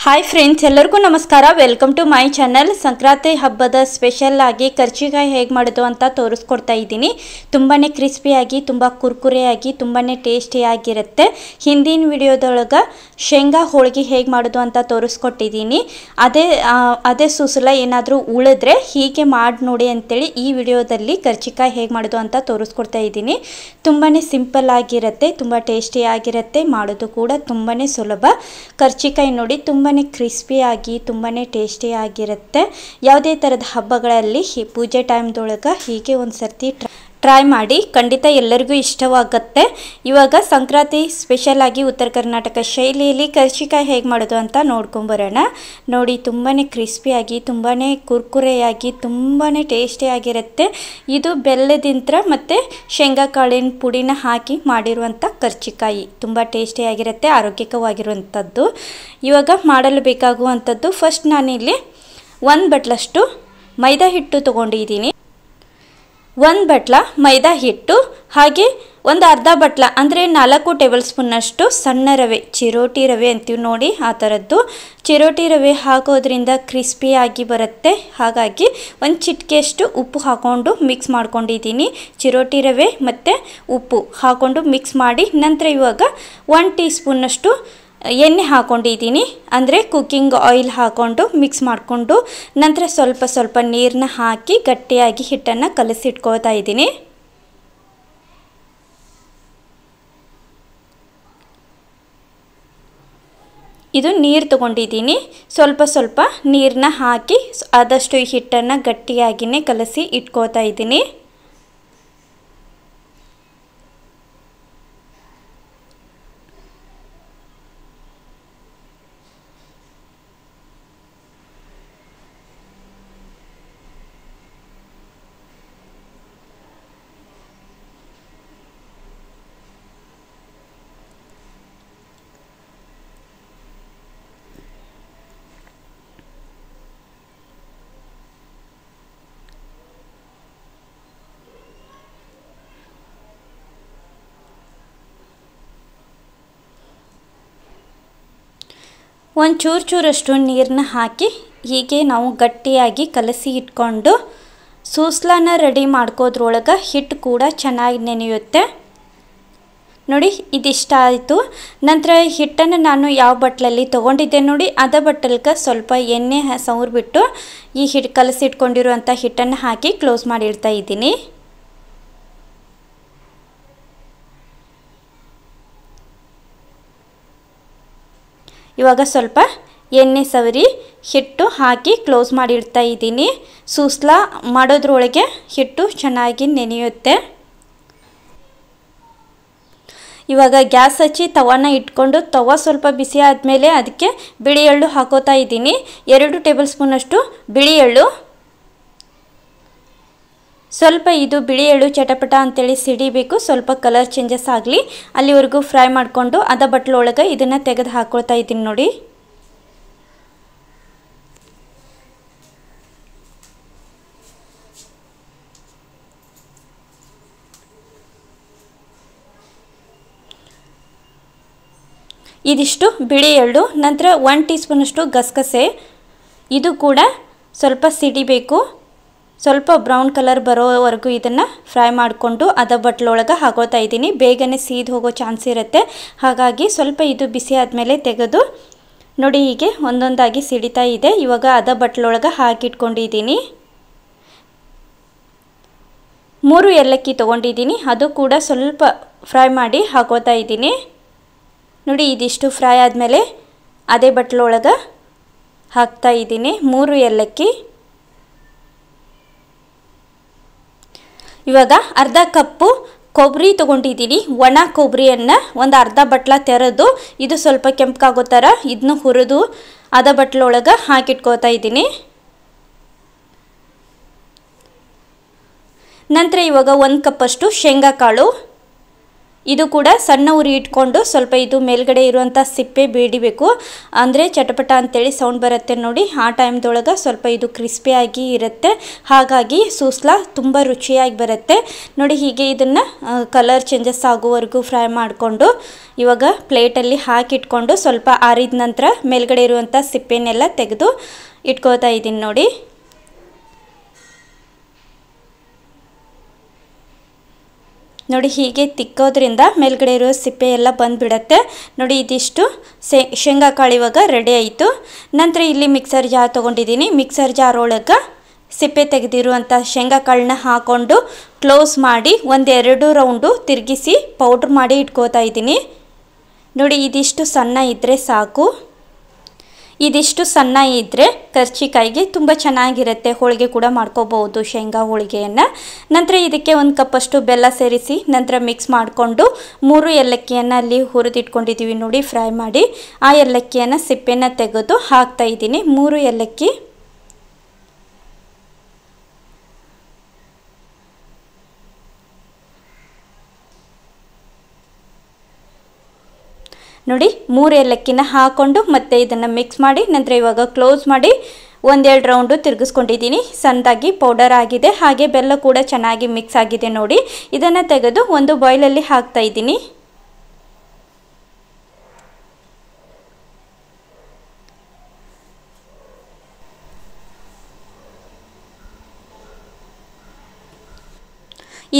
Hi friends, ಎಲ್ಲರಿಗೂ ನಮಸ್ಕಾರ. Welcome to my channel. Sankranti ಹಬ್ಬದ ಸ್ಪೆಷಲ್ ಆಗಿ ಕರ್ಜಿಕಾಯಿ ಹೇಗೆ ಮಾಡೋದು ಅಂತ ತೋರಿಸ್ಕೊಡ್ತಾ ಇದ್ದೀನಿ. ತುಂಬಾ ಕ್ರಿಸ್ಪಿಯಾಗಿ, ತುಂಬ ಕುರ್ಕುರೆಯಾಗಿ, ತುಂಬಾ ಟೇಸ್ಟಿಯಾಗಿರುತ್ತೆ. ಹಿಂದಿನ ವಿಡಿಯೋದೊಳಗೆ ಶೇಂಗಾ ಹೋಳಿಗೆ ಹೇಗೆ ಮಾಡೋದು ಅಂತ ತೋರಿಸ್ಕೊಟ್ಟಿದ್ದೀನಿ. ಅದೇ ಸುಸಲ ಏನಾದರೂ ಉಳಿದ್ರೆ ಹೀಗೆ ಮಾಡಿ ನೋಡಿ ಅಂತೇಳಿ ಈ ವಿಡಿಯೋದಲ್ಲಿ ಕರ್ಜಿಕಾಯಿ ಹೇಗೆ ಮಾಡೋದು ಅಂತ ತೋರಿಸ್ಕೊಡ್ತಾ ಇದ್ದೀನಿ. ತುಂಬಾ ಸಿಂಪಲ್ ಆಗಿರುತ್ತೆ, ತುಂಬ ಟೇಸ್ಟಿಯಾಗಿರುತ್ತೆ, ಮಾಡೋದು ಕೂಡ ತುಂಬಾ ಸುಲಭ. ಕರ್ಜಿಕಾಯಿ ನೋಡಿ ತುಂಬಾ ಕ್ರಿಸ್ಪಿಯಾಗಿ ತುಂಬಾ ಟೇಸ್ಟಿಯಾಗಿರುತ್ತೆ. ಯಾವುದೇ ಥರದ ಹಬ್ಬಗಳಲ್ಲಿ ಪೂಜೆ ಟೈಮ್ದೊಳಗೆ ಹೀಗೆ ಒಂದು ಸರ್ತಿ ಟ್ರೈ ಮಾಡಿ, ಖಂಡಿತ ಎಲ್ಲರಿಗೂ ಇಷ್ಟವಾಗುತ್ತೆ. ಇವಾಗ ಸಂಕ್ರಾಂತಿ ಸ್ಪೆಷಲ್ ಆಗಿ ಉತ್ತರ ಕರ್ನಾಟಕ ಶೈಲಿಯಲ್ಲಿ ಕರ್ಜಿಕಾಯಿ ಹೇಗೆ ಮಾಡೋದು ಅಂತ ನೋಡ್ಕೊಂಬರೋಣ. ನೋಡಿ, ತುಂಬಾ ಕ್ರಿಸ್ಪಿಯಾಗಿ, ತುಂಬಾ ಕುರ್ಕುರೆಯಾಗಿ, ತುಂಬಾ ಟೇಸ್ಟಿಯಾಗಿರುತ್ತೆ. ಇದು ಬೆಲ್ಲದಿಂತ್ರ ಮತ್ತು ಶೇಂಗಾ ಕಾಳಿನ ಪುಡಿನ ಹಾಕಿ ಮಾಡಿರುವಂಥ ಕರ್ಜಿಕಾಯಿ ತುಂಬ ಟೇಸ್ಟಿಯಾಗಿರುತ್ತೆ, ಆರೋಗ್ಯಕವಾಗಿರುವಂಥದ್ದು. ಇವಾಗ ಮಾಡಲು ಬೇಕಾಗುವಂಥದ್ದು, ಫಸ್ಟ್ ನಾನಿಲ್ಲಿ 1 ಬಟ್ಲಷ್ಟು ಮೈದಾ ಹಿಟ್ಟು ತೊಗೊಂಡಿದ್ದೀನಿ. 1 ಬಟ್ಲ ಮೈದಾ ಹಿಟ್ಟು, ಹಾಗೆ ಒಂದು ಅರ್ಧ ಬಟ್ಲ ಅಂದರೆ 4 ಟೇಬಲ್ ಸ್ಪೂನ್ನಷ್ಟು ಸಣ್ಣ ರವೆ, ಚಿರೋಟಿ ರವೆ ಅಂತೀವಿ ನೋಡಿ, ಆ ಥರದ್ದು ಚಿರೋಟಿ ರವೆ ಹಾಕೋದ್ರಿಂದ ಕ್ರಿಸ್ಪಿಯಾಗಿ ಬರುತ್ತೆ. ಹಾಗಾಗಿ ಒಂದು ಚಿಟಿಕೆಯಷ್ಟು ಉಪ್ಪು ಹಾಕ್ಕೊಂಡು ಮಿಕ್ಸ್ ಮಾಡ್ಕೊಂಡಿದ್ದೀನಿ. ಚಿರೋಟಿ ರವೆ ಮತ್ತು ಉಪ್ಪು ಹಾಕ್ಕೊಂಡು ಮಿಕ್ಸ್ ಮಾಡಿ, ನಂತರ ಇವಾಗ 1 ಟೀ ಸ್ಪೂನ್ನಷ್ಟು ಎಣ್ಣೆ ಹಾಕ್ಕೊಂಡಿದ್ದೀನಿ, ಅಂದರೆ ಕುಕ್ಕಿಂಗ್ ಆಯಿಲ್ ಹಾಕ್ಕೊಂಡು ಮಿಕ್ಸ್ ಮಾಡಿಕೊಂಡು, ನಂತರ ಸ್ವಲ್ಪ ನೀರನ್ನ ಹಾಕಿ ಗಟ್ಟಿಯಾಗಿ ಹಿಟ್ಟನ್ನು ಕಲಸಿಟ್ಕೊಳ್ತಾ ಇದ್ದೀನಿ. ಇದು ನೀರು ತೊಗೊಂಡಿದ್ದೀನಿ, ಸ್ವಲ್ಪ ನೀರನ್ನ ಹಾಕಿ ಆದಷ್ಟು ಈ ಹಿಟ್ಟನ್ನು ಗಟ್ಟಿಯಾಗಿಯೇ ಕಲಸಿ ಇಟ್ಕೊಳ್ತಾ ಇದ್ದೀನಿ. ಒಂದು ಚೂರಷ್ಟು ನೀರನ್ನ ಹಾಕಿ ಹೀಗೆ ನಾವು ಗಟ್ಟಿಯಾಗಿ ಕಲಸಿ ಇಟ್ಕೊಂಡು ಸೂಸ್ಲಾನ ರೆಡಿ ಮಾಡ್ಕೋದ್ರೊಳಗೆ ಹಿಟ್ಟು ಕೂಡ ಚೆನ್ನಾಗಿ ನೆನೆಯುತ್ತೆ. ನೋಡಿ, ಇದಿಷ್ಟ ಆಯಿತು. ನಂತರ ಹಿಟ್ಟನ್ನು ನಾನು ಯಾವ ಬಟ್ಲಲ್ಲಿ ತೊಗೊಂಡಿದ್ದೆ ನೋಡಿ, ಅದೇ ಬಟ್ಟಲ್ಗೆ ಸ್ವಲ್ಪ ಎಣ್ಣೆ ಸವರ್ಬಿಟ್ಟು ಈ ಕಲಸಿಟ್ಕೊಂಡಿರುವಂಥ ಹಿಟ್ಟನ್ನು ಹಾಕಿ ಕ್ಲೋಸ್ ಮಾಡಿಡ್ತಾ ಇದ್ದೀನಿ. ಇವಾಗ ಸ್ವಲ್ಪ ಎಣ್ಣೆ ಸವರಿ ಹಿಟ್ಟು ಹಾಕಿ ಕ್ಲೋಸ್ ಮಾಡಿಡ್ತಾ ಇದ್ದೀನಿ. ಸೂಸ್ಲ ಮಾಡೋದ್ರೊಳಗೆ ಹಿಟ್ಟು ಚೆನ್ನಾಗಿ ನೆನೆಯುತ್ತೆ. ಇವಾಗ ಗ್ಯಾಸ್ ಹಚ್ಚಿ ತವಾನ ಇಟ್ಕೊಂಡು, ತವ ಸ್ವಲ್ಪ ಬಿಸಿ ಆದಮೇಲೆ ಅದಕ್ಕೆ ಬಿಳಿ ಎಳ್ಳು ಹಾಕೋತಾ ಇದ್ದೀನಿ. 2 ಟೇಬಲ್ ಸ್ಪೂನಷ್ಟು ಬಿಳಿ ಎಳ್ಳು. ಸ್ವಲ್ಪ ಇದು ಬಿಳಿ ಎಳ್ಳು ಚಟಪಟ ಅಂತೇಳಿ ಸಿಡಿಬೇಕು, ಸ್ವಲ್ಪ ಕಲರ್ ಚೇಂಜಸ್ ಆಗಲಿ ಅಲ್ಲಿವರೆಗೂ ಫ್ರೈ ಮಾಡಿಕೊಂಡು ಅದ ಬಟ್ಲೊಳಗೆ ಇದನ್ನು ತೆಗೆದು ಹಾಕ್ಕೊಳ್ತಾ ಇದ್ದೀನಿ. ನೋಡಿ, ಇದಿಷ್ಟು ಬಿಳಿ ಎಳ್ಳು. ನಂತರ 1 ಟೀ ಸ್ಪೂನಷ್ಟು ಗಸಗಸೆ, ಇದು ಕೂಡ ಸ್ವಲ್ಪ ಸಿಡಿಬೇಕು. ಸ್ವಲ್ಪ ಬ್ರೌನ್ ಕಲರ್ ಬರೋವರೆಗೂ ಇದನ್ನು ಫ್ರೈ ಮಾಡಿಕೊಂಡು ಅದ ಬಟ್ಲೊಳಗೆ ಹಾಕೋತಾ ಇದ್ದೀನಿ. ಬೇಗನೆ ಸೀದು ಹೋಗೋ ಚಾನ್ಸ್ ಇರುತ್ತೆ, ಹಾಗಾಗಿ ಸ್ವಲ್ಪ ಇದು ಬಿಸಿ ಆದಮೇಲೆ ತೆಗೆದು ನೋಡಿ ಹೀಗೆ ಒಂದೊಂದಾಗಿ ಸಿಡಿತಾ ಇದೆ. ಇವಾಗ ಅದ ಬಟ್ಲೊಳಗೆ ಹಾಕಿಟ್ಕೊಂಡಿದ್ದೀನಿ. 3 ಏಲಕ್ಕಿ ತೊಗೊಂಡಿದ್ದೀನಿ, ಅದು ಕೂಡ ಸ್ವಲ್ಪ ಫ್ರೈ ಮಾಡಿ ಹಾಕೋತಾ ಇದ್ದೀನಿ. ನೋಡಿ, ಇದಿಷ್ಟು ಫ್ರೈ ಆದಮೇಲೆ ಅದೇ ಬಟ್ಲೊಳಗೆ ಹಾಕ್ತಾ ಇದ್ದೀನಿ 3 ಏಲಕ್ಕಿ. ಇವಾಗ ಅರ್ಧ ಕಪ್ಪು ಕೊಬ್ಬರಿ ತೊಗೊಂಡಿದ್ದೀನಿ. ಒಣ ಕೊಬ್ಬರಿಯನ್ನು ಒಂದು ಅರ್ಧ ಬಟ್ಲ ತೆರೆದು, ಇದು ಸ್ವಲ್ಪ ಕೆಂಪಗಾಗೋ ಥರ ಇದನ್ನು ಹುರಿದು ಅದ ಬಟ್ಲೊಳಗೆ ಹಾಕಿಟ್ಕೋತಾ ಇದ್ದೀನಿ. ನಂತರ ಇವಾಗ 1 ಕಪ್ಪಷ್ಟು ಶೇಂಗಾ ಕಾಳು, ಇದು ಕೂಡ ಸಣ್ಣ ಉರಿ ಇಟ್ಕೊಂಡು ಸ್ವಲ್ಪ ಇದು ಮೇಲ್ಗಡೆ ಇರುವಂಥ ಸಿಪ್ಪೆ ಬೇಡಿಬೇಕು, ಅಂದರೆ ಚಟಪಟ ಅಂತೇಳಿ ಸೌಂಡ್ ಬರುತ್ತೆ ನೋಡಿ. ಆ ಟೈಮ್ದೊಳಗೆ ಸ್ವಲ್ಪ ಇದು ಕ್ರಿಸ್ಪಿಯಾಗಿ ಇರುತ್ತೆ, ಹಾಗಾಗಿ ಸೂಸ್ಲಾ ತುಂಬ ರುಚಿಯಾಗಿ ಬರುತ್ತೆ ನೋಡಿ. ಹೀಗೆ ಇದನ್ನು ಕಲರ್ ಚೇಂಜಸ್ ಆಗೋವರೆಗೂ ಫ್ರೈ ಮಾಡಿಕೊಂಡು ಇವಾಗ ಪ್ಲೇಟಲ್ಲಿ ಹಾಕಿಟ್ಕೊಂಡು ಸ್ವಲ್ಪ ಆರಿದ ನಂತರ ಮೇಲ್ಗಡೆ ಇರುವಂಥ ಸಿಪ್ಪೆನೆಲ್ಲ ತೆಗೆದು ಇಟ್ಕೋತಾ ಇದ್ದೀನಿ ನೋಡಿ. ನೋಡಿ ಹೀಗೆ ತಿಕ್ಕೋದ್ರಿಂದ ಮೇಲ್ಗಡೆ ಇರೋ ಸಿಪ್ಪೆ ಎಲ್ಲ ಬಂದುಬಿಡತ್ತೆ ನೋಡಿ. ಇದಿಷ್ಟು ಶೇಂಗಾ ಕಾಳು ಇವಾಗ ರೆಡಿ ಆಯಿತು. ನಂತರ ಇಲ್ಲಿ ಮಿಕ್ಸರ್ ಜಾರ್ ತೊಗೊಂಡಿದ್ದೀನಿ. ಮಿಕ್ಸರ್ ಜಾರ್ ಒಳಗೆ ಸಿಪ್ಪೆ ತೆಗೆದಿರುವಂಥ ಶೇಂಗಾ ಕಾಳನ್ನ ಹಾಕ್ಕೊಂಡು ಕ್ಲೋಸ್ ಮಾಡಿ 1-2 ರೌಂಡು ತಿರುಗಿಸಿ ಪೌಡ್ರ್ ಮಾಡಿ ಇಟ್ಕೋತಾ ಇದ್ದೀನಿ ನೋಡಿ. ಇದಿಷ್ಟು ಸಣ್ಣ ಇದ್ದರೆ ಸಾಕು. ಇದಿಷ್ಟು ಸಣ್ಣ ಇದ್ದರೆ ಕರ್ಜಿಕಾಯಿಗೆ ತುಂಬ ಚೆನ್ನಾಗಿರುತ್ತೆ. ಹೋಳಿಗೆ ಕೂಡ ಮಾಡ್ಕೋಬಹುದು, ಶೇಂಗಾ ಹೋಳಿಗೆಯನ್ನು. ನಂತರ ಇದಕ್ಕೆ 1 ಕಪ್ಪಷ್ಟು ಬೆಲ್ಲ ಸೇರಿಸಿ ನಂತರ ಮಿಕ್ಸ್ ಮಾಡಿಕೊಂಡು 3 ಏಲಕ್ಕಿಯನ್ನು ಅಲ್ಲಿ ಹುರಿದಿಟ್ಕೊಂಡಿದ್ದೀವಿ ನೋಡಿ ಫ್ರೈ ಮಾಡಿ. ಆ ಏಲಕ್ಕಿಯನ್ನು ಸಿಪ್ಪೆನ ತೆಗೆದು ಹಾಕ್ತಾ ಇದ್ದೀನಿ. 3 ಏಲಕ್ಕಿ. ನೋಡಿ 3 ಏಲಕ್ಕಿನ ಹಾಕ್ಕೊಂಡು ಮತ್ತೆ ಇದನ್ನು ಮಿಕ್ಸ್ ಮಾಡಿ ನಂತರ ಇವಾಗ ಕ್ಲೋಸ್ ಮಾಡಿ 1-2 ರೌಂಡು ತಿರುಗಿಸ್ಕೊಂಡಿದ್ದೀನಿ. ಸಣ್ಣದಾಗಿ ಪೌಡರ್ ಆಗಿದೆ, ಹಾಗೆ ಬೆಲ್ಲ ಕೂಡ ಚೆನ್ನಾಗಿ ಮಿಕ್ಸ್ ಆಗಿದೆ ನೋಡಿ. ಇದನ್ನು ತೆಗೆದು ಒಂದು ಬಾಯ್ಲಲ್ಲಿ ಹಾಕ್ತಾ ಇದ್ದೀನಿ.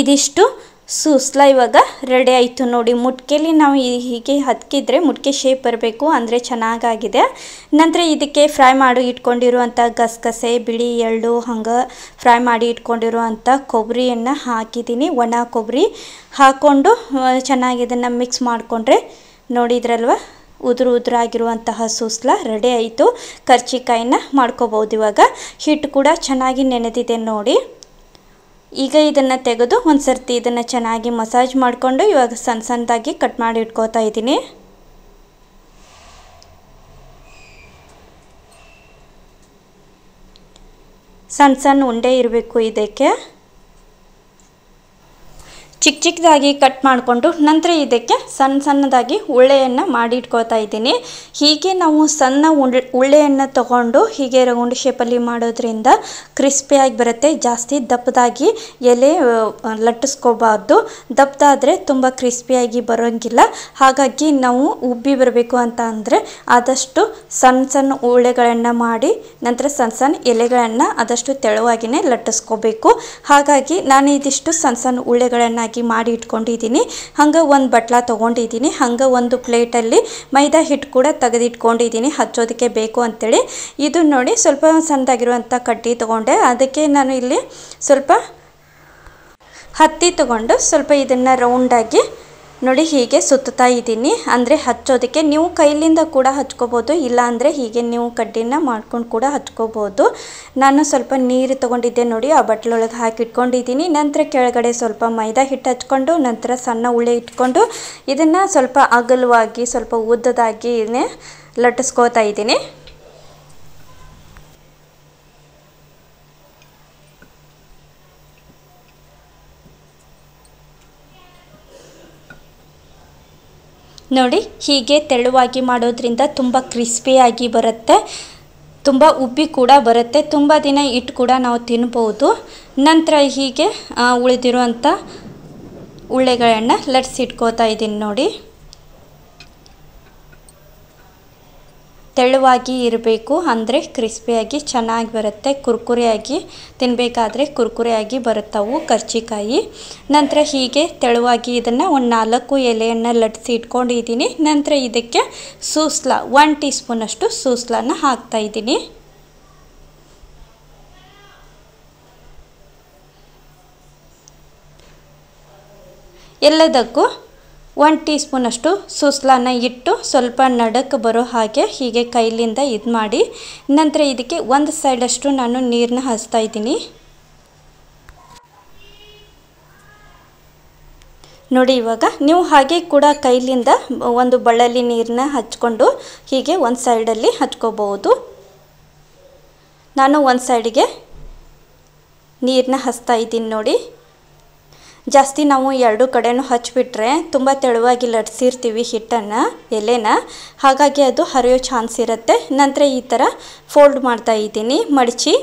ಇದಿಷ್ಟು ಸೂಸ್ಲಾ ಇವಾಗ ರೆಡಿ ಆಯಿತು ನೋಡಿ. ಮುಟ್ಕೆಲಿ ನಾವು ಹೀಗೆ ಹತ್ತಿದ್ರೆ ಮುಟ್ಕೆ ಶೇಪ್ ಬರಬೇಕು, ಅಂದರೆ ಚೆನ್ನಾಗಾಗಿದೆ. ನಂತರ ಇದಕ್ಕೆ ಫ್ರೈ ಮಾಡಿ ಇಟ್ಕೊಂಡಿರುವಂಥ ಗಸಗಸೆ, ಬಿಳಿ ಎಳ್ಳು, ಹಂಗೆ ಫ್ರೈ ಮಾಡಿ ಇಟ್ಕೊಂಡಿರುವಂಥ ಕೊಬ್ಬರಿಯನ್ನು ಹಾಕಿದ್ದೀನಿ. ಒಣ ಕೊಬ್ಬರಿ ಹಾಕ್ಕೊಂಡು ಚೆನ್ನಾಗಿ ಇದನ್ನು ಮಿಕ್ಸ್ ಮಾಡಿಕೊಂಡ್ರೆ ನೋಡಿದ್ರಲ್ವ ಉದುರಾಗಿರುವಂತಹ ಸೂಸ್ಲಾ ರೆಡಿ ಆಯಿತು. ಕರ್ಜಿಕಾಯಿನ ಮಾಡ್ಕೋಬೋದು. ಇವಾಗ ಹಿಟ್ಟು ಕೂಡ ಚೆನ್ನಾಗಿ ನೆನೆದಿದೆ ನೋಡಿ. ಈಗ ಇದನ್ನು ತೆಗೆದು ಒಂದು ಸರ್ತಿ ಇದನ್ನು ಚೆನ್ನಾಗಿ ಮಸಾಜ್ ಮಾಡಿಕೊಂಡು ಇವಾಗ ಸಣ್ಣದಾಗಿ ಕಟ್ ಮಾಡಿ ಇಟ್ಕೋತಾ ಇದ್ದೀನಿ. ಸಣ್ಣ ಉಂಡೆ ಇರಬೇಕು ಇದಕ್ಕೆ. ಚಿಕ್ಕದಾಗಿ ಕಟ್ ಮಾಡಿಕೊಂಡು ನಂತರ ಇದಕ್ಕೆ ಸಣ್ಣದಾಗಿ ಉಳ್ಳೆಯನ್ನು ಮಾಡಿ ಇಟ್ಕೋತಾ ಇದ್ದೀನಿ. ಹೀಗೆ ನಾವು ಸಣ್ಣ ಉಳ್ಳೆಯನ್ನು ತಗೊಂಡು ಹೀಗೆ ರೌಂಡ್ ಶೇಪಲ್ಲಿ ಮಾಡೋದ್ರಿಂದ ಕ್ರಿಸ್ಪಿಯಾಗಿ ಬರುತ್ತೆ. ಜಾಸ್ತಿ ದಪ್ಪದಾಗಿ ಎಲೆ ಲಟ್ಟಿಸ್ಕೋಬಾರ್ದು, ದಪ್ಪದಾದರೆ ತುಂಬ ಕ್ರಿಸ್ಪಿಯಾಗಿ ಬರೋಂಗಿಲ್ಲ. ಹಾಗಾಗಿ ನಾವು ಉಬ್ಬಿ ಬರಬೇಕು ಅಂತ ಅಂದರೆ ಆದಷ್ಟು ಸಣ್ಣ ಉಳ್ಳೆಗಳನ್ನು ಮಾಡಿ ನಂತರ ಸಣ್ಣ ಎಲೆಗಳನ್ನು ಆದಷ್ಟು ತೆಳುವಾಗಿಯೇ ಲಟ್ಟಿಸ್ಕೋಬೇಕು. ಹಾಗಾಗಿ ನಾನು ಇದಿಷ್ಟು ಸಣ್ಣ ಉಳ್ಳೆಗಳನ್ನು ಮಾಡಿ ಇಟ್ಕೊಂಡಿದ್ದೀನಿ. ಹಂಗೆ ಒಂದು ಬಟ್ಲ ತೊಗೊಂಡಿದ್ದೀನಿ. ಹಂಗೆ ಒಂದು ಪ್ಲೇಟಲ್ಲಿ ಮೈದಾ ಹಿಟ್ಟು ಕೂಡ ತೆಗೆದಿಟ್ಕೊಂಡಿದ್ದೀನಿ ಹಚ್ಚೋದಕ್ಕೆ ಬೇಕು ಅಂತೇಳಿ. ಇದು ನೋಡಿ ಸ್ವಲ್ಪ ಸಣ್ಣದಾಗಿರುವಂಥ ಕಡ್ಡಿ ತೊಗೊಂಡೆ. ಅದಕ್ಕೆ ನಾನು ಇಲ್ಲಿ ಸ್ವಲ್ಪ ಹತ್ತಿ ತೊಗೊಂಡು ಸ್ವಲ್ಪ ಇದನ್ನು ರೌಂಡಾಗಿ ನೋಡಿ ಹೀಗೆ ಸುತ್ತಾ ಇದ್ದೀನಿ, ಅಂದರೆ ಹಚ್ಚೋದಕ್ಕೆ. ನೀವು ಕೈಲಿಂದ ಕೂಡ ಹಚ್ಕೋಬೋದು, ಇಲ್ಲಾಂದರೆ ಹೀಗೆ ನೀವು ಕಡ್ಡಿನ ಮಾಡ್ಕೊಂಡು ಕೂಡ ಹಚ್ಕೋಬೋದು. ನಾನು ಸ್ವಲ್ಪ ನೀರು ತೊಗೊಂಡಿದ್ದೆ ನೋಡಿ, ಆ ಬಟ್ಲೊಳಗೆ ಹಾಕಿ ಇಟ್ಕೊಂಡಿದ್ದೀನಿ. ನಂತರ ಕೆಳಗಡೆ ಸ್ವಲ್ಪ ಮೈದಾ ಹಿಟ್ಟು ಹಚ್ಕೊಂಡು ನಂತರ ಸಣ್ಣ ಉಳ್ಳೆ ಇಟ್ಕೊಂಡು ಇದನ್ನು ಸ್ವಲ್ಪ ಅಗಲವಾಗಿ ಸ್ವಲ್ಪ ಉದ್ದದಾಗಿ ಲಟ್ಟಿಸ್ಕೋತಾ ಇದ್ದೀನಿ. ನೋಡಿ ಹೀಗೆ ತೆಳುವಾಗಿ ಮಾಡೋದ್ರಿಂದ ತುಂಬ ಕ್ರಿಸ್ಪಿಯಾಗಿ ಬರುತ್ತೆ, ತುಂಬ ಉಬ್ಬಿ ಕೂಡ ಬರುತ್ತೆ. ತುಂಬ ದಿನ ಇಟ್ಟು ಕೂಡ ನಾವು ತಿನ್ಬೋದು. ನಂತರ ಹೀಗೆ ಉಳಿದಿರುವಂಥ ಉಳ್ಳೆಗಳನ್ನು ಲಟ್ಸಿಟ್ಕೋತಾ ಇದ್ದೀನಿ ನೋಡಿ. ತೆಳುವಾಗಿ ಇರಬೇಕು, ಅಂದರೆ ಕ್ರಿಸ್ಪಿಯಾಗಿ ಚೆನ್ನಾಗಿ ಬರುತ್ತೆ. ಕುರ್ಕುರೆಯಾಗಿ ತಿನ್ನಬೇಕಾದ್ರೆ ಕುರ್ಕುರೆಯಾಗಿ ಬರುತ್ತವು ಕರ್ಜಿಕಾಯಿ. ನಂತರ ಹೀಗೆ ತೆಳುವಾಗಿ ಇದನ್ನು ಒಂದು 4 ಎಲೆಯನ್ನು ಲಟ್ಟಿಸಿ ಇಟ್ಕೊಂಡಿದ್ದೀನಿ. ನಂತರ ಇದಕ್ಕೆ ಸೂಸ್ಲಾ 1 ಟೀ ಸ್ಪೂನಷ್ಟು ಸೂಸ್ಲಾನ ಹಾಕ್ತಾಯಿದ್ದೀನಿ. ಎಲ್ಲದಕ್ಕೂ 1 ಟೀ ಸ್ಪೂನಷ್ಟು ಸೂಸ್ಲಾನ ಇಟ್ಟು ಸ್ವಲ್ಪ ನಡಕ್ಕೆ ಬರೋ ಹಾಗೆ ಹೀಗೆ ಕೈಲಿಂದ ಇದು ಮಾಡಿ ನಂತರ ಇದಕ್ಕೆ ಒಂದು ಸೈಡಷ್ಟು ನಾನು ನೀರನ್ನ ಹಚ್ತಾ ಇದ್ದೀನಿ. ನೋಡಿ ಇವಾಗ ನೀವು ಹಾಗೆ ಕೂಡ ಕೈಲಿಂದ ಒಂದು ಬಳ್ಳಲ್ಲಿ ನೀರನ್ನ ಹಚ್ಕೊಂಡು ಹೀಗೆ ಒಂದು ಸೈಡಲ್ಲಿ ಹಚ್ಕೋಬಹುದು. ನಾನು ಒಂದು ಸೈಡಿಗೆ ನೀರನ್ನ ಹಚ್ತಾ ಇದ್ದೀನಿ ನೋಡಿ. ಜಾಸ್ತಿ ನಾವು ಎರಡು ಕಡೆನೂ ಹಚ್ಚಿಬಿಟ್ರೆ ತುಂಬ ತೆಳುವಾಗಿ ಲಟ್ಸಿರ್ತೀವಿ ಹಿಟ್ಟನ್ನು ಎಲೆನ, ಹಾಗಾಗಿ ಅದು ಹರಿಯೋ ಚಾನ್ಸ್ ಇರುತ್ತೆ. ನಂತರ ಈ ಥರ ಫೋಲ್ಡ್ ಮಾಡ್ತಾ ಇದ್ದೀನಿ, ಮಡಚಿ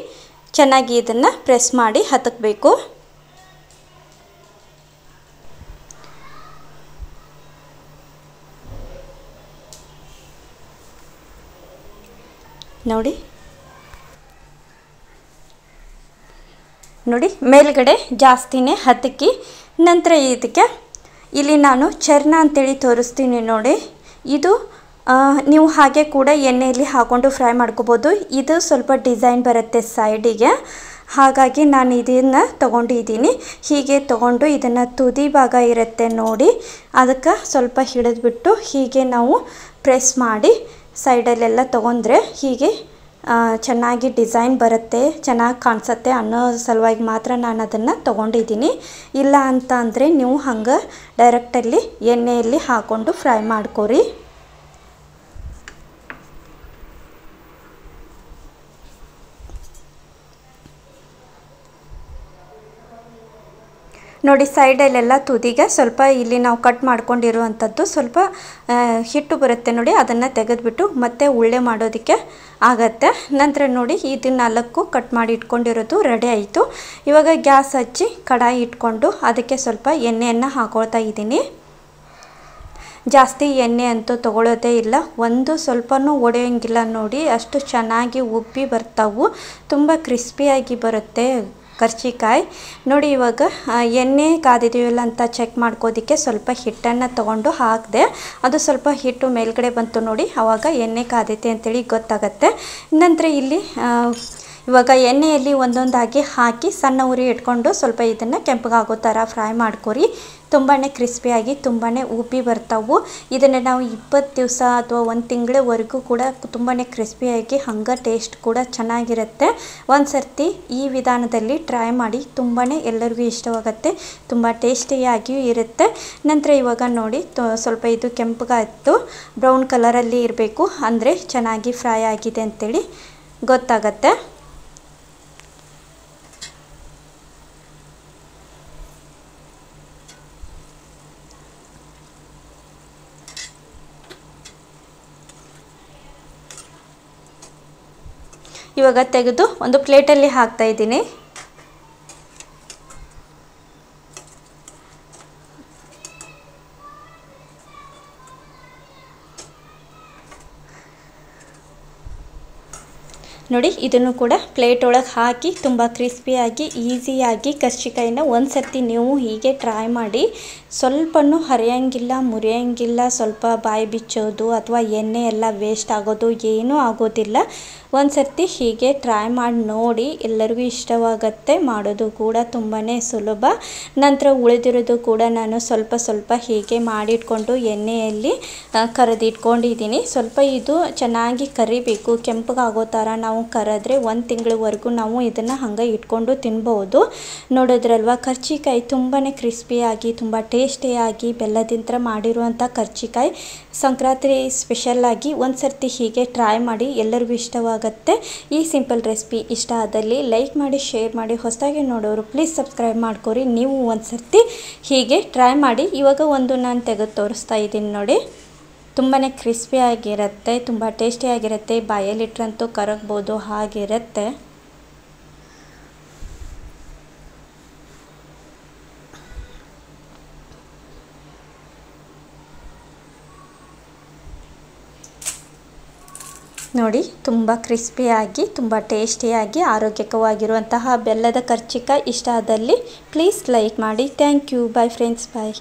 ಚೆನ್ನಾಗಿ ಇದನ್ನು ಪ್ರೆಸ್ ಮಾಡಿ ಹತ್ತಬೇಕು. ನೋಡಿ ಮೇಲ್ಗಡೆ ಜಾಸ್ತಿನೇ ಹತ್ತಕ್ಕಿ. ನಂತರ ಇದಕ್ಕೆ ಇಲ್ಲಿ ನಾನು ಚರ್ನ ಅಂತೇಳಿ ತೋರಿಸ್ತೀನಿ ನೋಡಿ. ಇದು ನೀವು ಹಾಗೆ ಕೂಡ ಎಣ್ಣೆಯಲ್ಲಿ ಹಾಕ್ಕೊಂಡು ಫ್ರೈ ಮಾಡ್ಕೋಬೋದು. ಇದು ಸ್ವಲ್ಪ ಡಿಸೈನ್ ಬರುತ್ತೆ ಸೈಡಿಗೆ, ಹಾಗಾಗಿ ನಾನು ಇದನ್ನು ತೊಗೊಂಡಿದ್ದೀನಿ. ಹೀಗೆ ತೊಗೊಂಡು ಇದನ್ನು ತುದಿ ಭಾಗ ಇರುತ್ತೆ ನೋಡಿ, ಅದಕ್ಕೆ ಸ್ವಲ್ಪ ಹಿಡಿದ್ಬಿಟ್ಟು ಹೀಗೆ ನಾವು ಪ್ರೆಸ್ ಮಾಡಿ ಸೈಡಲ್ಲೆಲ್ಲ ತೊಗೊಂಡ್ರೆ ಹೀಗೆ ಚೆನ್ನಾಗಿ ಡಿಸೈನ್ ಬರುತ್ತೆ, ಚೆನ್ನಾಗಿ ಕಾಣಿಸುತ್ತೆ ಅನ್ನೋ ಸಲುವಾಗಿ ಮಾತ್ರ ನಾನು ಅದನ್ನು ತೊಗೊಂಡಿದ್ದೀನಿ. ಇಲ್ಲ ಅಂತ ಅಂದರೆ ನೀವು ಹಂಗೆ ಡೈರೆಕ್ಟಲ್ಲಿ ಎಣ್ಣೆಯಲ್ಲಿ ಹಾಕ್ಕೊಂಡು ಫ್ರೈ ಮಾಡ್ಕೊರಿ. ನೋಡಿ ಸೈಡಲ್ಲೆಲ್ಲ ತುದಿಗೆ ಸ್ವಲ್ಪ ಇಲ್ಲಿ ನಾವು ಕಟ್ ಮಾಡ್ಕೊಂಡಿರುವಂಥದ್ದು ಸ್ವಲ್ಪ ಹಿಟ್ಟು ಬರುತ್ತೆ ನೋಡಿ, ಅದನ್ನು ತೆಗೆದುಬಿಟ್ಟು ಮತ್ತೆ ಉಳ್ಳೆ ಮಾಡೋದಕ್ಕೆ ಆಗತ್ತೆ. ನಂತರ ನೋಡಿ ಇದು 4 ಕಟ್ ಮಾಡಿ ಇಟ್ಕೊಂಡಿರೋದು ರೆಡಿ ಆಯಿತು. ಇವಾಗ ಗ್ಯಾಸ್ ಹಚ್ಚಿ ಕಡಾಯಿ ಇಟ್ಕೊಂಡು ಅದಕ್ಕೆ ಸ್ವಲ್ಪ ಎಣ್ಣೆಯನ್ನು ಹಾಕೊಳ್ತಾ ಇದ್ದೀನಿ. ಜಾಸ್ತಿ ಎಣ್ಣೆ ಅಂತೂ ತೊಗೊಳ್ಳೋದೇ ಇಲ್ಲ, ಒಂದು ಸ್ವಲ್ಪನೂ ಒಡೆಯೋಂಗಿಲ್ಲ ನೋಡಿ, ಅಷ್ಟು ಚೆನ್ನಾಗಿ ಉಬ್ಬಿ ಬರ್ತಾವು, ತುಂಬ ಕ್ರಿಸ್ಪಿಯಾಗಿ ಬರುತ್ತೆ ಕರ್ಜಿಕಾಯಿ. ನೋಡಿ ಇವಾಗ ಎಣ್ಣೆ ಕಾದಿದೆಯಲ್ಲ ಅಂತ ಚೆಕ್ ಮಾಡ್ಕೋದಕ್ಕೆ ಸ್ವಲ್ಪ ಹಿಟ್ಟನ್ನು ತೊಗೊಂಡು ಹಾಕಿದೆ. ಅದು ಸ್ವಲ್ಪ ಹಿಟ್ಟು ಮೇಲ್ಗಡೆ ಬಂತು ನೋಡಿ, ಆವಾಗ ಎಣ್ಣೆ ಕಾದೈತೆ ಅಂತೇಳಿ ಗೊತ್ತಾಗತ್ತೆ. ನಂತರ ಇಲ್ಲಿ ಇವಾಗ ಎಣ್ಣೆಯಲ್ಲಿ ಒಂದೊಂದಾಗಿ ಹಾಕಿ ಸಣ್ಣ ಉರಿ ಇಟ್ಕೊಂಡು ಸ್ವಲ್ಪ ಇದನ್ನು ಕೆಂಪಗಾಗೋ ಥರ ಫ್ರೈ ಮಾಡ್ಕೊರಿ. ತುಂಬಾ ಕ್ರಿಸ್ಪಿಯಾಗಿ ತುಂಬಾ ಉಬ್ಬಿ ಬರ್ತಾವು. ಇದನ್ನು ನಾವು 20 ದಿವಸ ಅಥವಾ 1 ತಿಂಗಳವರೆಗೂ ಕೂಡ ತುಂಬಾ ಕ್ರಿಸ್ಪಿಯಾಗಿ ಹಂಗೆ ಟೇಸ್ಟ್ ಕೂಡ ಚೆನ್ನಾಗಿರುತ್ತೆ. ಒಂದು ಸರ್ತಿ ಈ ವಿಧಾನದಲ್ಲಿ ಟ್ರೈ ಮಾಡಿ, ತುಂಬಾ ಎಲ್ಲರಿಗೂ ಇಷ್ಟವಾಗುತ್ತೆ, ತುಂಬ ಟೇಸ್ಟಿಯಾಗಿಯೂ ಇರುತ್ತೆ. ನಂತರ ಇವಾಗ ನೋಡಿ ಸ್ವಲ್ಪ ಇದು ಕೆಂಪಗಾಯ್ತು, ಬ್ರೌನ್ ಕಲರಲ್ಲಿ ಇರಬೇಕು, ಅಂದರೆ ಚೆನ್ನಾಗಿ ಫ್ರೈ ಆಗಿದೆ ಅಂತೇಳಿ ಗೊತ್ತಾಗತ್ತೆ. ಇವಾಗ ತೆಗೆದು ಒಂದು ಪ್ಲೇಟಲ್ಲಿ ಹಾಕ್ತಾ ಇದ್ದೀನಿ. ನೋಡಿ ಇದನ್ನು ಕೂಡ ಪ್ಲೇಟ್ ಒಳಗೆ ಹಾಕಿ ತುಂಬ ಕ್ರಿಸ್ಪಿಯಾಗಿ ಈಸಿಯಾಗಿ ಕರ್ಜಿಕಾಯಿನ ಒಂದು ಸರ್ತಿ ನೀವು ಹೀಗೆ ಟ್ರೈ ಮಾಡಿ. ಸ್ವಲ್ಪನೂ ಹರಿಯೋಂಗಿಲ್ಲ, ಮುರಿಯೋಂಗಿಲ್ಲ, ಸ್ವಲ್ಪ ಬಾಯಿ ಬಿಚ್ಚೋದು ಅಥವಾ ಎಣ್ಣೆ ಎಲ್ಲ ವೇಸ್ಟ್ ಆಗೋದು ಏನೂ ಆಗೋದಿಲ್ಲ. ಒಂದು ಸರ್ತಿ ಹೀಗೆ ಟ್ರೈ ಮಾಡಿ ನೋಡಿ, ಎಲ್ಲರಿಗೂ ಇಷ್ಟವಾಗುತ್ತೆ. ಮಾಡೋದು ಕೂಡ ತುಂಬಾ ಸುಲಭ. ನಂತರ ಉಳಿದಿರೋದು ಕೂಡ ನಾನು ಸ್ವಲ್ಪ ಹೀಗೆ ಮಾಡಿಟ್ಕೊಂಡು ಎಣ್ಣೆಯಲ್ಲಿ ಕರೆದಿಟ್ಕೊಂಡಿದ್ದೀನಿ. ಸ್ವಲ್ಪ ಇದು ಚೆನ್ನಾಗಿ ಕರಿಬೇಕು, ಕೆಂಪಗಾಗೋ ಥರ ನಾವು ಕರೆದ್ರೆ 1 ತಿಂಗಳವರೆಗೂ ನಾವು ಇದನ್ನು ಹಂಗೆ ಇಟ್ಕೊಂಡು ತಿನ್ಬೋದು. ನೋಡಿದ್ರಲ್ವ ಕರ್ಜಿಕಾಯಿ ತುಂಬಾ ಕ್ರಿಸ್ಪಿಯಾಗಿ ತುಂಬ ಟೇಸ್ಟಿಯಾಗಿ ಬೆಲ್ಲದಿಂದ ಮಾಡಿರುವಂಥ ಕರ್ಜಿಕಾಯಿ ಸಂಕ್ರಾಂತಿ ಸ್ಪೆಷಲ್ಲಾಗಿ ಒಂದು ಸರ್ತಿ ಹೀಗೆ ಟ್ರೈ ಮಾಡಿ, ಎಲ್ಲರಿಗೂ ಇಷ್ಟವಾಗುತ್ತೆ. ಈ ಸಿಂಪಲ್ ರೆಸಿಪಿ ಇಷ್ಟ ಆದಲ್ಲಿ ಲೈಕ್ ಮಾಡಿ, ಶೇರ್ ಮಾಡಿ. ಹೊಸದಾಗಿ ನೋಡೋರು ಪ್ಲೀಸ್ ಸಬ್ಸ್ಕ್ರೈಬ್ ಮಾಡ್ಕೊರಿ. ನೀವು ಒಂದು ಸರ್ತಿ ಹೀಗೆ ಟ್ರೈ ಮಾಡಿ. ಇವಾಗ ಒಂದು ನಾನು ತೆಗೆದು ತೋರಿಸ್ತಾ ಇದ್ದೀನಿ ನೋಡಿ, ತುಂಬಾ ಕ್ರಿಸ್ಪಿಯಾಗಿರುತ್ತೆ, ತುಂಬ ಟೇಸ್ಟಿಯಾಗಿರುತ್ತೆ, ಬಾಯಲ್ಲಿಟ್ರಂತೂ ಕರಗ್ಬೋದು ಹಾಗಿರುತ್ತೆ. ನೋಡಿ ತುಂಬ ಕ್ರಿಸ್ಪಿಯಾಗಿ ತುಂಬ ಟೇಸ್ಟಿಯಾಗಿ ಆರೋಗ್ಯಕವಾಗಿರುವಂತಹ ಬೆಲ್ಲದ ಕರ್ಜಿಕಾಯಿ ಇಷ್ಟ ಆದಲ್ಲಿ ಪ್ಲೀಸ್ ಲೈಕ್ ಮಾಡಿ. Thank you. Bye friends, bye.